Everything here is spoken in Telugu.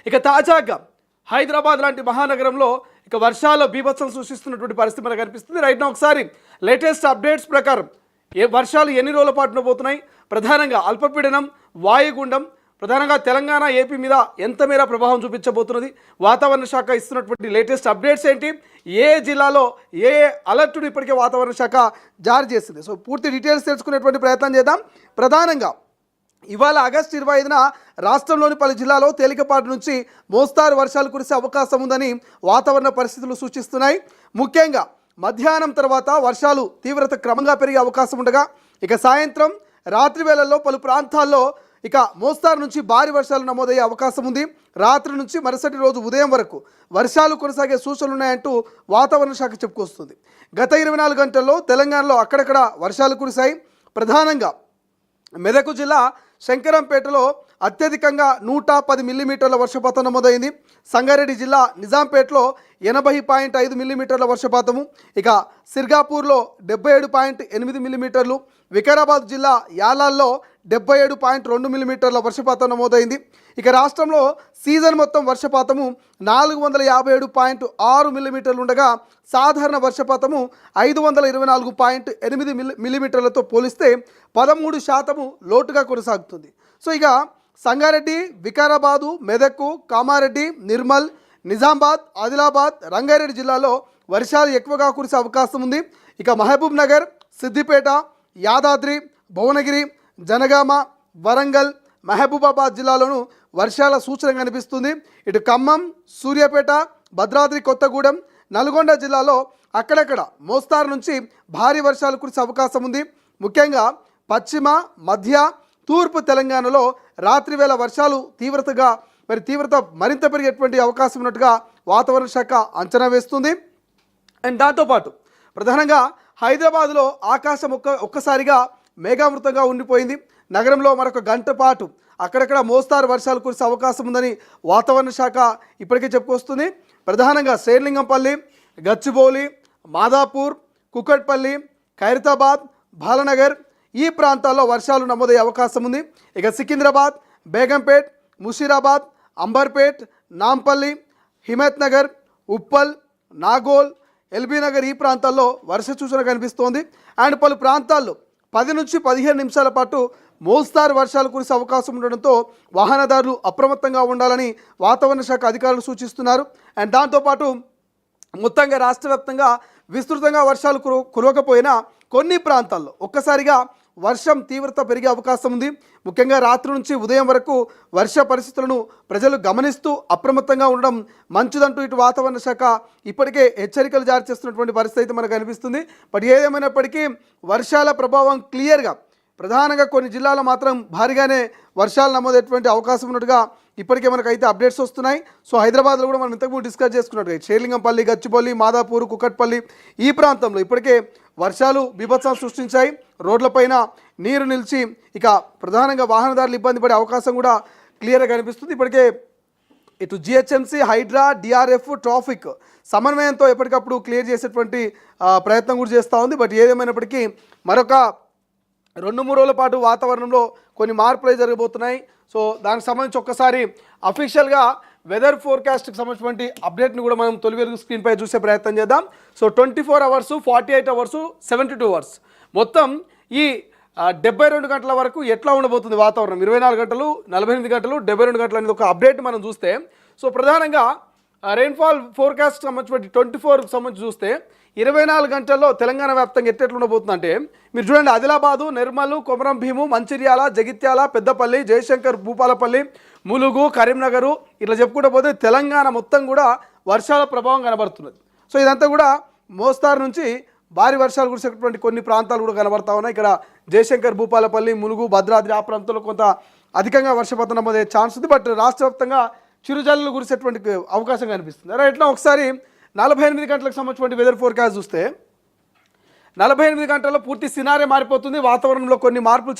ఇక తాజాగా హైదరాబాద్ లాంటి మహానగరంలో ఇక వర్షాల బీభత్సం సృష్టిస్తున్నటువంటి పరిస్థితి మనకు కనిపిస్తుంది. రైట్ నా ఒకసారి లేటెస్ట్ అప్డేట్స్ ప్రకారం వర్షాలు ఎన్ని రోజుల పాటున పోతున్నాయి, ప్రధానంగా అల్పపీడనం, వాయుగుండం ప్రధానంగా తెలంగాణ ఏపీ మీద ఎంత మేర ప్రభావం చూపించబోతున్నది, వాతావరణ శాఖ ఇస్తున్నటువంటి లేటెస్ట్ అప్డేట్స్ ఏంటి, ఏ జిల్లాలో ఏ అలర్ట్ను ఇప్పటికే వాతావరణ శాఖ జారీ చేసింది. సో పూర్తి డీటెయిల్స్ తెలుసుకునేటువంటి ప్రయత్నం చేద్దాం. ప్రధానంగా ఇవాళ ఆగస్టు 25న రాష్ట్రంలోని పలు జిల్లాలో తేలికపాటి నుంచి మోస్తారు వర్షాలు కురిసే అవకాశం ఉందని వాతావరణ పరిస్థితులు సూచిస్తున్నాయి. ముఖ్యంగా మధ్యాహ్నం తర్వాత వర్షాలు తీవ్రత క్రమంగా పెరిగే అవకాశం ఉండగా ఇక సాయంత్రం రాత్రి వేళల్లో పలు ప్రాంతాల్లో ఇక మోస్తారు నుంచి భారీ వర్షాలు నమోదయ్యే అవకాశం ఉంది. రాత్రి నుంచి మరుసటి రోజు ఉదయం వరకు వర్షాలు కొనసాగే సూచనలు ఉన్నాయంటూ వాతావరణ శాఖ చెప్పుకొస్తుంది. గత 24 గంటల్లో తెలంగాణలో అక్కడక్కడ వర్షాలు కురిశాయి. ప్రధానంగా మెదక్ జిల్లా శంకరంపేటలో అత్యధికంగా 110 మిల్లీమీటర్ల వర్షపాతం నమోదైంది. సంగారెడ్డి జిల్లా నిజాంపేటలో 80.5 మిల్లీమీటర్ల వర్షపాతము, ఇక సిర్గాపూర్లో 77.8 మిల్లీమీటర్లు, వికారాబాద్ జిల్లా యాలాల్లో 77.2 మిల్లీమీటర్ల వర్షపాతం నమోదైంది. ఇక రాష్ట్రంలో సీజన్ మొత్తం వర్షపాతము 457.6 మిల్లీమీటర్లు ఉండగా సాధారణ వర్షపాతము 524.8 మిల్లీమీటర్లతో పోలిస్తే 13% లోటుగా కొనసాగుతుంది. సో ఇక సంగారెడ్డి, వికారాబాదు, మెదక్, కామారెడ్డి, నిర్మల్, నిజామాబాద్, ఆదిలాబాద్, రంగారెడ్డి జిల్లాలో వర్షాలు ఎక్కువగా కురిసే అవకాశం ఉంది. ఇక మహబూబ్ నగర్, సిద్దిపేట, యాదాద్రి, భువనగిరి, జనగామ, వరంగల్, మహబూబాబాద్ జిల్లాలోనూ వర్షాల సూచన కనిపిస్తుంది. ఇటు ఖమ్మం, సూర్యాపేట, భద్రాద్రి కొత్తగూడెం, నల్గొండ జిల్లాలో అక్కడక్కడ మోస్తారు నుంచి భారీ వర్షాలు కురిసే అవకాశం ఉంది. ముఖ్యంగా పశ్చిమ, మధ్య, తూర్పు తెలంగాణలో రాత్రి వేళ వర్షాలు తీవ్రత మరింత పెరిగేటువంటి అవకాశం ఉన్నట్టుగా వాతావరణ శాఖ అంచనా వేస్తుంది. అండ్ దాంతోపాటు ప్రధానంగా హైదరాబాద్లో ఆకాశం ఒక్కసారిగా మేఘావృతంగా ఉండిపోయింది. నగరంలో మరొక గంట పాటు అక్కడక్కడ మోస్తారు వర్షాలు కురిసే అవకాశం ఉందని వాతావరణ శాఖ ఇప్పటికే చెప్పుకొస్తుంది. ప్రధానంగా శేర్లింగంపల్లి, గచ్చిబౌలి, మాదాపూర్, కుకట్పల్లి, ఖైరతాబాద్, బాలనగర్ ఈ ప్రాంతాల్లో వర్షాలు నమోదయ్యే అవకాశం ఉంది. ఇక సికింద్రాబాద్, బేగంపేట్, ముషీరాబాద్, అంబర్పేట్, నాంపల్లి, హిమత్ నగర్, ఉప్పల్, నాగోల్, ఎల్బీ నగర్ ఈ ప్రాంతాల్లో వర్ష సూచన కనిపిస్తోంది. అండ్ పలు ప్రాంతాల్లో 10 నుంచి 15 నిమిషాల పాటు మోస్తారు వర్షాలు కురిసే అవకాశం ఉండడంతో వాహనదారులు అప్రమత్తంగా ఉండాలని వాతావరణ శాఖ అధికారులు సూచిస్తున్నారు. అండ్ దాంతోపాటు మొత్తంగా రాష్ట్ర వ్యాప్తంగా విస్తృతంగా వర్షాలు కురవకపోయినా కొన్ని ప్రాంతాల్లో ఒక్కసారిగా వర్షం తీవ్రత పెరిగే అవకాశం ఉంది. ముఖ్యంగా రాత్రి నుంచి ఉదయం వరకు వర్ష పరిస్థితులను ప్రజలు గమనిస్తూ అప్రమత్తంగా ఉండడం మంచిదంటూ ఇటు వాతావరణ శాఖ ఇప్పటికే హెచ్చరికలు జారీ చేస్తున్నటువంటి పరిస్థితి అయితే మనకు కనిపిస్తుంది. బట్ ఏదేమైనప్పటికీ వర్షాల ప్రభావం క్లియర్గా ప్రధానంగా కొన్ని జిల్లాలో మాత్రం భారీగానే వర్షాలు నమోదయ్యేటువంటి అవకాశం ఉన్నట్టుగా ఇప్పటికే మనకైతే అప్డేట్స్ వస్తున్నాయి. సో హైదరాబాద్లో కూడా మనం ఇంతకుముందు డిస్కస్ చేసుకున్నట్టుగా షేర్లింగంపల్లి, గచ్చిబౌలి, మాదాపూర్, కుకట్పల్లి ఈ ప్రాంతంలో ఇప్పటికే వర్షాలు బీభత్సం సృష్టించాయి. రోడ్లపైన నీరు నిలిచి ఇక ప్రధానంగా వాహనదారులు ఇబ్బంది పడే అవకాశం కూడా క్లియర్గా కనిపిస్తుంది. ఇప్పటికే ఇటు జిహెచ్ఎంసీ, హైడ్రా, డిఆర్ఎఫ్, ట్రాఫిక్ సమన్వయంతో ఎప్పటికప్పుడు క్లియర్ చేసేటువంటి ప్రయత్నం కూడా చేస్తూ ఉంది. బట్ ఏదేమైనప్పటికీ మరొక 2-3 రోజుల పాటు వాతావరణంలో కొన్ని మార్పులు జరగబోతున్నాయి. సో దానికి సంబంధించి ఒక్కసారి అఫీషియల్గా వెదర్ ఫోర్కాస్ట్కి సంబంధించినటువంటి అప్డేట్ని కూడా మనం తొలి వెలుగు స్క్రీన్పై చూసే ప్రయత్నం చేద్దాం. సో 24 అవర్స్, 48 అవర్స్, 72 అవర్స్ మొత్తం ఈ 72 గంటల వరకు ఎట్లా ఉండబోతుంది వాతావరణం, 24 గంటలు, 48 గంటలు, 72 గంటలు అనేది ఒక అప్డేట్ మనం చూస్తే, సో ప్రధానంగా రెయిన్ఫాల్ ఫోర్కాస్ట్ సంబంధించి 24కి సంబంధించి చూస్తే 24 గంటల్లో తెలంగాణ వ్యాప్తంగా ఎట్లా ఉండబోతుందంటే మీరు చూడండి, ఆదిలాబాదు, నిర్మల్, కొమరం భీము, మంచిర్యాల, జగిత్యాల, పెద్దపల్లి, జయశంకర్, భూపాలపల్లి, ములుగు, కరీంనగర్ ఇట్లా చెప్పుకుంటూ పోతే తెలంగాణ మొత్తం కూడా వర్షాల ప్రభావం కనబడుతున్నది. సో ఇదంతా కూడా మోస్తారు నుంచి భారీ వర్షాలు కురిసేటువంటి కొన్ని ప్రాంతాలు కూడా కనబడతా ఉన్నాయి. ఇక్కడ జయశంకర్, భూపాలపల్లి, ములుగు, భద్రాద్రి ఆ ప్రాంతంలో కొంత అధికంగా వర్షపాతం నమోదయ్యే ఛాన్స్ ఉంది. బట్ రాష్ట్ర వ్యాప్తంగా చిరుజల్లులు కురిసేటువంటి అవకాశం కనిపిస్తుంది. అలా ఎట్లా ఒకసారి 48 గంటలకు సంబంధించిన వెదర్ ఫోర్కాస్ట్ చూస్తే 48 గంటల్లో పూర్తి సినారీ మారిపోతుంది. వాతావరణంలో కొన్ని మార్పులు